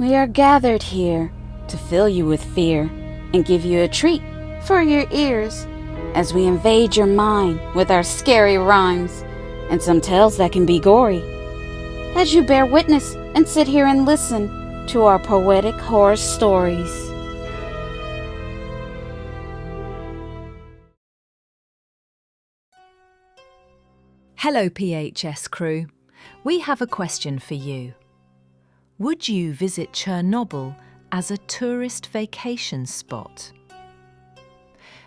We are gathered here to fill you with fear and give you a treat for your ears as we invade your mind with our scary rhymes and some tales that can be gory. As you bear witness and sit here and listen to our poetic horror stories. Hello PHS crew. We have a question for you. Would you visit Chernobyl as a tourist vacation spot?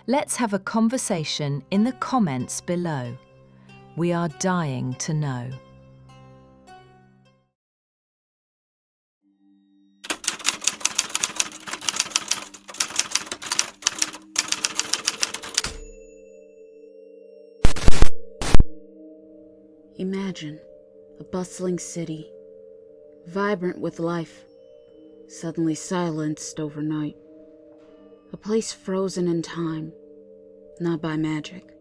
Let's have a conversation in the comments below. We are dying to know. Imagine a bustling city, vibrant with life, suddenly silenced overnight. A place frozen in time, not by magic,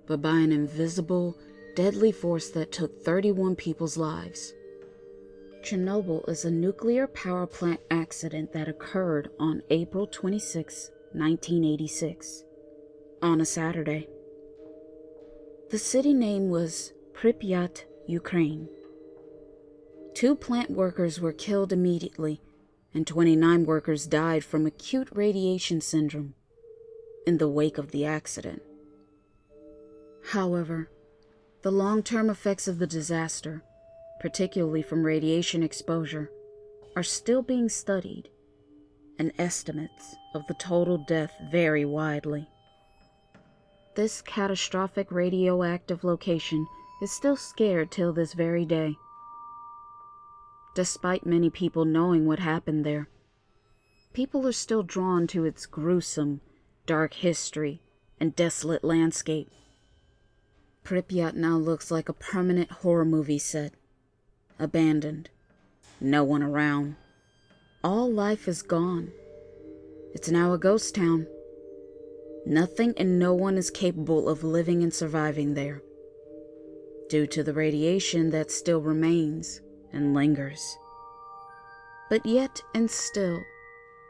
but by an invisible, deadly force that took 31 people's lives. Chernobyl is a nuclear power plant accident that occurred on April 26, 1986, on a Saturday. The city name was Pripyat, Ukraine. 2 plant workers were killed immediately, and 29 workers died from acute radiation syndrome in the wake of the accident. However, the long-term effects of the disaster, particularly from radiation exposure, are still being studied, and estimates of the total death vary widely. This catastrophic radioactive location is still scared till this very day. Despite many people knowing what happened there, people are still drawn to its gruesome, dark history and desolate landscape. Pripyat now looks like a permanent horror movie set. Abandoned. No one around. All life is gone. It's now a ghost town. Nothing and no one is capable of living and surviving there, due to the radiation that still remains and lingers. But yet and still,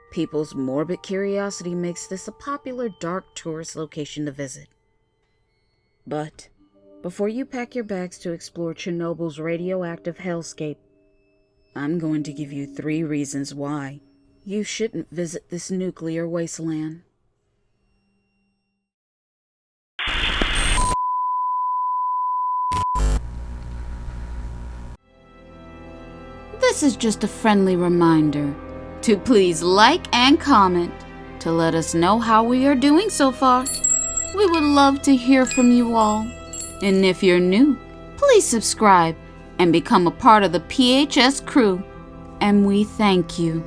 people's morbid curiosity makes this a popular dark tourist location to visit. But before you pack your bags to explore Chernobyl's radioactive hellscape, I'm going to give you 3 reasons why you shouldn't visit this nuclear wasteland. This is just a friendly reminder to please like and comment to let us know how we are doing so far. We would love to hear from you all. And if you're new, please subscribe and become a part of the PHS crew. And we thank you.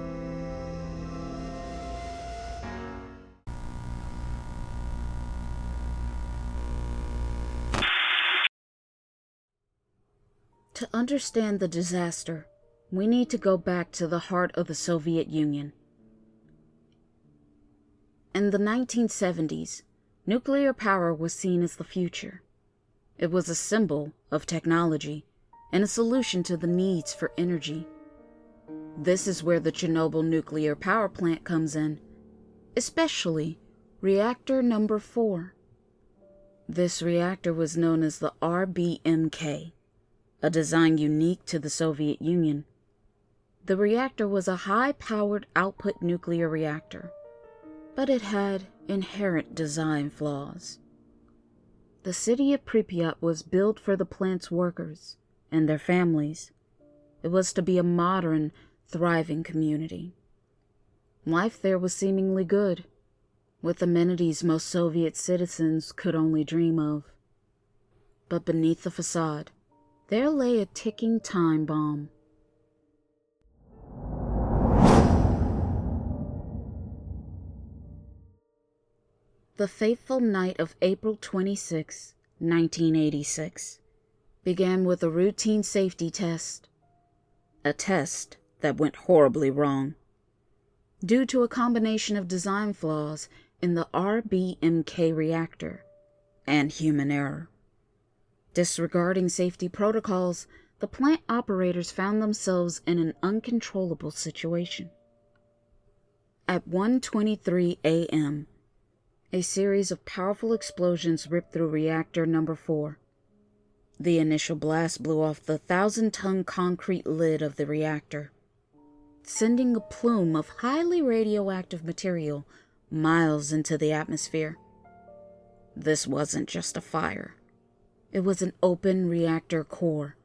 To understand the disaster, we need to go back to the heart of the Soviet Union. In the 1970s, nuclear power was seen as the future. It was a symbol of technology and a solution to the needs for energy. This is where the Chernobyl nuclear power plant comes in, especially Reactor number 4. This reactor was known as the RBMK, a design unique to the Soviet Union. The reactor was a high-powered output nuclear reactor, but it had inherent design flaws. The city of Pripyat was built for the plant's workers and their families. It was to be a modern, thriving community. Life there was seemingly good, with amenities most Soviet citizens could only dream of. But beneath the facade, there lay a ticking time bomb. The fateful night of April 26, 1986, began with a routine safety test. A test that went horribly wrong, due to a combination of design flaws in the RBMK reactor and human error. Disregarding safety protocols, the plant operators found themselves in an uncontrollable situation. At 1:23 a.m., a series of powerful explosions ripped through reactor number 4. The initial blast blew off the 1,000-ton concrete lid of the reactor, sending a plume of highly radioactive material miles into the atmosphere. This wasn't just a fire. It was an open reactor core,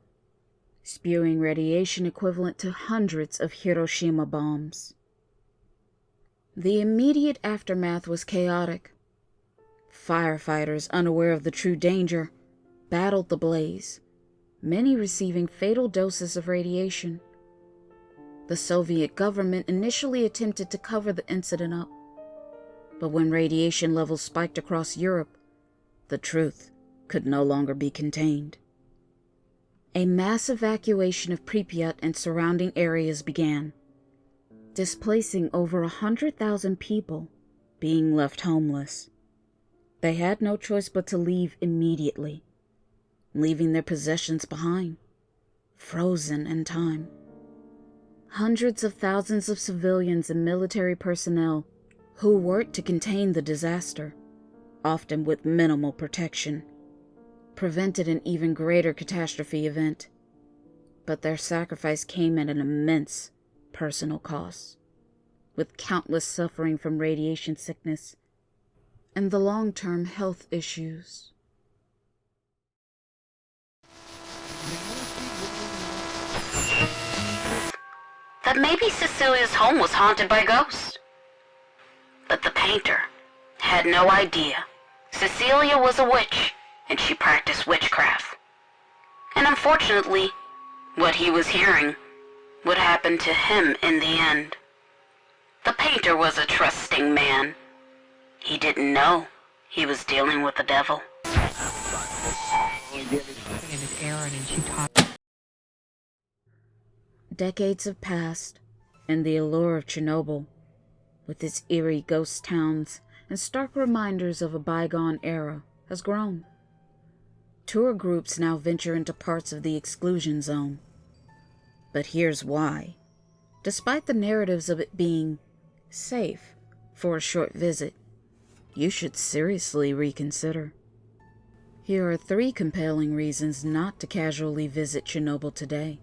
spewing radiation equivalent to hundreds of Hiroshima bombs. The immediate aftermath was chaotic. Firefighters, unaware of the true danger, battled the blaze, many receiving fatal doses of radiation. The Soviet government initially attempted to cover the incident up, but when radiation levels spiked across Europe, the truth could no longer be contained. A mass evacuation of Pripyat and surrounding areas began, displacing over 100,000 people, being left homeless. They had no choice but to leave immediately, leaving their possessions behind, frozen in time. Hundreds of thousands of civilians and military personnel who worked to contain the disaster, often with minimal protection, prevented an even greater catastrophe event. But their sacrifice came at an immense personal cost, with countless suffering from radiation sickness and the long-term health issues. That maybe Cecilia's home was haunted by ghosts. But the painter had no idea Cecilia was a witch and she practiced witchcraft. And unfortunately, what he was hearing would happen to him in the end. The painter was a trusting man. He didn't know he was dealing with the devil. Decades have passed, and the allure of Chernobyl, with its eerie ghost towns and stark reminders of a bygone era, has grown. Tour groups now venture into parts of the exclusion zone. But here's why. Despite the narratives of it being safe for a short visit, you should seriously reconsider. Here are 3 compelling reasons not to casually visit Chernobyl today.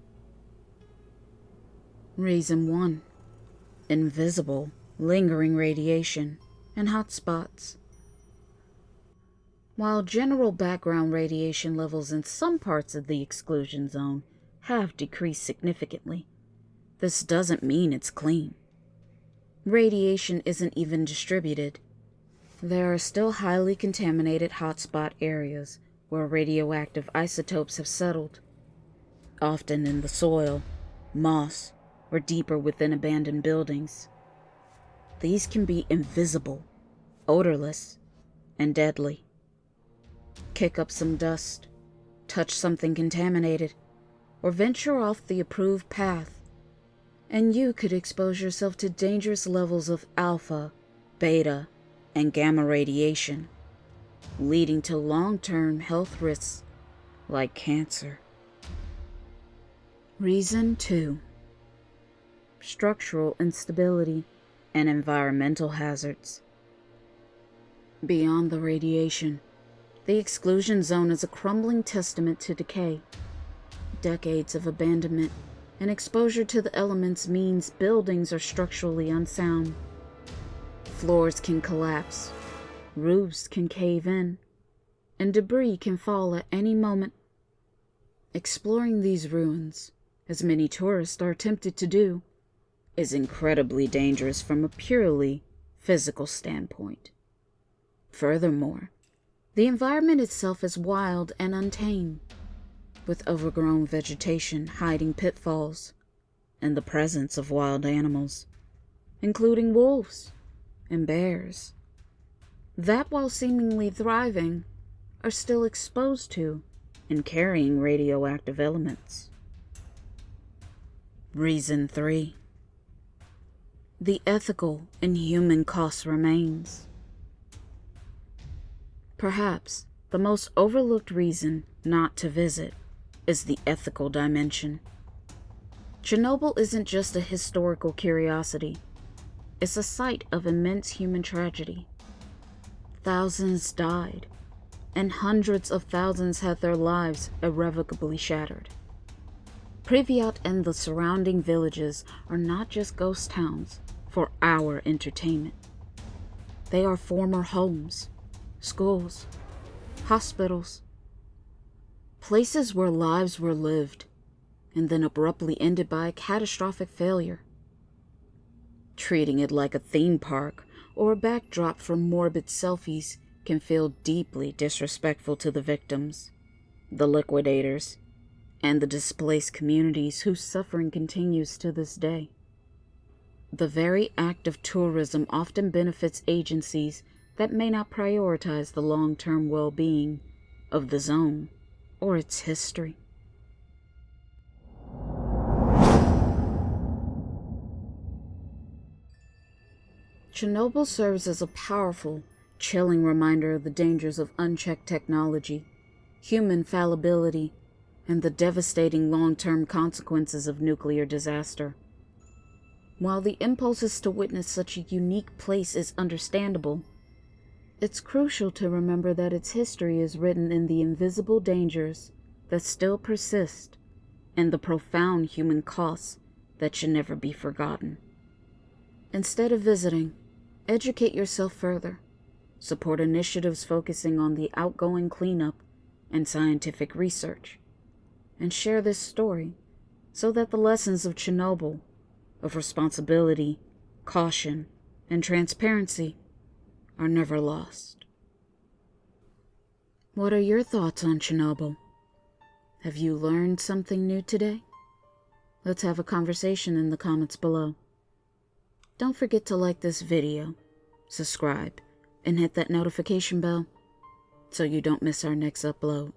Reason 1. Invisible, lingering radiation and hot spots. While general background radiation levels in some parts of the exclusion zone have decreased significantly, this doesn't mean it's clean. Radiation isn't even distributed. There are still highly contaminated hotspot areas where radioactive isotopes have settled, often in the soil, moss, or deeper within abandoned buildings. These can be invisible, odorless, and deadly. Kick up some dust, touch something contaminated, or venture off the approved path, and you could expose yourself to dangerous levels of alpha, beta, and gamma radiation, leading to long-term health risks like cancer. Reason 2. Structural instability and environmental hazards. Beyond the radiation, the exclusion zone is a crumbling testament to decay. Decades of abandonment and exposure to the elements means buildings are structurally unsound. Floors can collapse, roofs can cave in, and debris can fall at any moment. Exploring these ruins, as many tourists are tempted to do, is incredibly dangerous from a purely physical standpoint. Furthermore, the environment itself is wild and untamed, with overgrown vegetation hiding pitfalls and the presence of wild animals, including wolves and bears, that while seemingly thriving, are still exposed to and carrying radioactive elements. Reason 3. The ethical and human cost remains. Perhaps the most overlooked reason not to visit is the ethical dimension. Chernobyl isn't just a historical curiosity. It's a site of immense human tragedy. Thousands died, and hundreds of thousands had their lives irrevocably shattered. Pripyat and the surrounding villages are not just ghost towns for our entertainment. They are former homes, schools, hospitals, places where lives were lived and then abruptly ended by a catastrophic failure. Treating it like a theme park or a backdrop for morbid selfies can feel deeply disrespectful to the victims, the liquidators, and the displaced communities whose suffering continues to this day. The very act of tourism often benefits agencies that may not prioritize the long-term well-being of the zone or its history. Chernobyl serves as a powerful, chilling reminder of the dangers of unchecked technology, human fallibility, and the devastating long-term consequences of nuclear disaster. While the impulses to witness such a unique place is understandable, it's crucial to remember that its history is written in the invisible dangers that still persist and the profound human costs that should never be forgotten. Instead of visiting, educate yourself further, support initiatives focusing on the outgoing cleanup and scientific research, and share this story so that the lessons of Chernobyl, of responsibility, caution, and transparency are never lost. What are your thoughts on Chernobyl? Have you learned something new today? Let's have a conversation in the comments below. Don't forget to like this video, subscribe, and hit that notification bell so you don't miss our next upload.